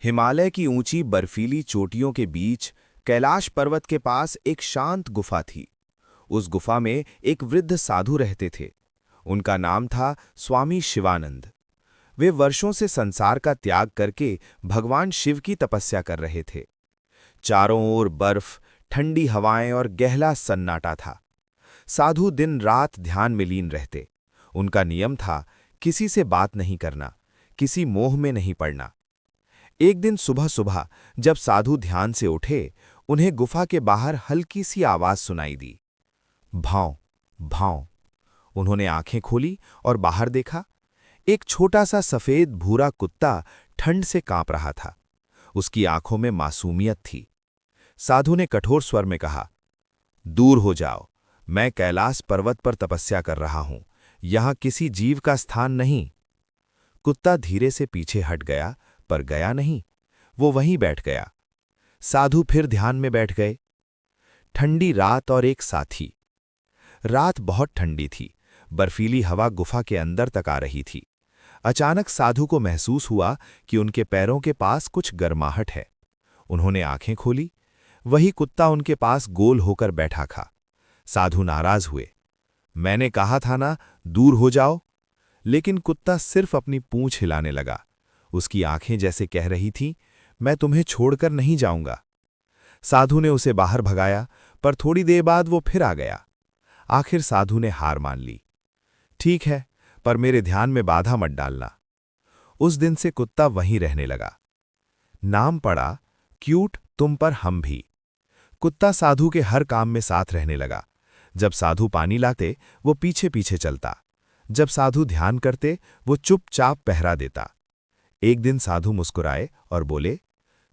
हिमालय की ऊंची बर्फीली चोटियों के बीच कैलाश पर्वत के पास एक शांत गुफा थी। उस गुफा में एक वृद्ध साधु रहते थे। उनका नाम था स्वामी शिवानंद। वे वर्षों से संसार का त्याग करके भगवान शिव की तपस्या कर रहे थे। चारों ओर बर्फ, ठंडी हवाएं और गहरा सन्नाटा था। साधु दिन रात ध्यान में लीन रहते। उनका नियम था किसी से बात नहीं करना, किसी मोह में नहीं पड़ना। एक दिन सुबह सुबह जब साधु ध्यान से उठे, उन्हें गुफा के बाहर हल्की सी आवाज सुनाई दी। भांव भांव। उन्होंने आंखें खोली और बाहर देखा। एक छोटा सा सफेद भूरा कुत्ता ठंड से कांप रहा था। उसकी आंखों में मासूमियत थी। साधु ने कठोर स्वर में कहा, दूर हो जाओ, मैं कैलाश पर्वत पर तपस्या कर रहा हूं, यहां किसी जीव का स्थान नहीं। कुत्ता धीरे से पीछे हट गया, पर गया नहीं, वो वहीं बैठ गया। साधु फिर ध्यान में बैठ गए। ठंडी रात और एक साथी। रात बहुत ठंडी थी। बर्फीली हवा गुफा के अंदर तक आ रही थी। अचानक साधु को महसूस हुआ कि उनके पैरों के पास कुछ गर्माहट है। उन्होंने आंखें खोली। वही कुत्ता उनके पास गोल होकर बैठा था। साधु नाराज हुए। मैंने कहा था ना, दूर हो जाओ। लेकिन कुत्ता सिर्फ अपनी पूंछ हिलाने लगा। उसकी आंखें जैसे कह रही थीं, मैं तुम्हें छोड़कर नहीं जाऊंगा। साधु ने उसे बाहर भगाया, पर थोड़ी देर बाद वो फिर आ गया। आखिर साधु ने हार मान ली। ठीक है, पर मेरे ध्यान में बाधा मत डालना। उस दिन से कुत्ता वहीं रहने लगा। नाम पड़ा क्यूट तुम पर हम भी। कुत्ता साधु के हर काम में साथ रहने लगा। जब साधु पानी लाते, वो पीछे पीछे चलता। जब साधु ध्यान करते, वो चुपचाप पहरा देता। एक दिन साधु मुस्कुराए और बोले,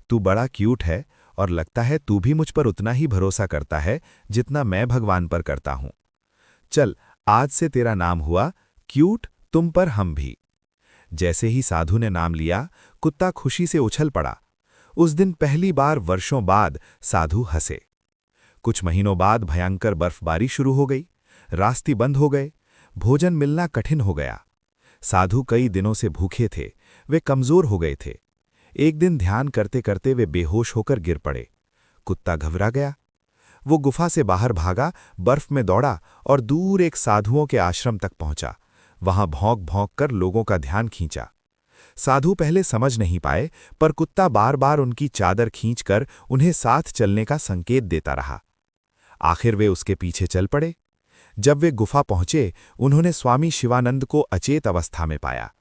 तू बड़ा क्यूट है और लगता है तू भी मुझ पर उतना ही भरोसा करता है जितना मैं भगवान पर करता हूं। चल, आज से तेरा नाम हुआ क्यूट तुम पर हम भी। जैसे ही साधु ने नाम लिया, कुत्ता खुशी से उछल पड़ा। उस दिन पहली बार वर्षों बाद साधु हंसे। कुछ महीनों बाद भयंकर बर्फबारी शुरू हो गई। रास्ते बंद हो गए। भोजन मिलना कठिन हो गया। साधु कई दिनों से भूखे थे। वे कमजोर हो गए थे। एक दिन ध्यान करते करते वे बेहोश होकर गिर पड़े। कुत्ता घबरा गया। वो गुफा से बाहर भागा, बर्फ में दौड़ा और दूर एक साधुओं के आश्रम तक पहुंचा। वहां भौंक भौंक कर लोगों का ध्यान खींचा। साधु पहले समझ नहीं पाए, पर कुत्ता बार बार उनकी चादर खींचकर उन्हें साथ चलने का संकेत देता रहा। आखिर वे उसके पीछे चल पड़े। जब वे गुफा पहुंचे, उन्होंने स्वामी शिवानंद को अचेत अवस्था में पाया।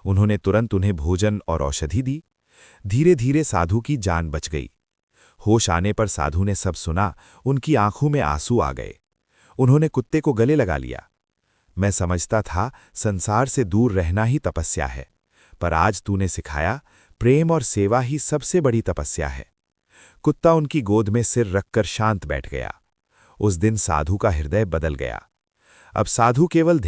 उन्होंने तुरंत उन्हें भोजन और औषधि दी। धीरे धीरे साधु की जान बच गई। होश आने पर साधु ने सब सुना। उनकी आंखों में आंसू आ गए। उन्होंने कुत्ते को गले लगा लिया। मैं समझता था संसार से दूर रहना ही तपस्या है, पर आज तूने सिखाया प्रेम और सेवा ही सबसे बड़ी तपस्या है। कुत्ता उनकी गोद में सिर रखकर शांत बैठ गया। उस दिन साधु का हृदय बदल गया। अब साधु केवल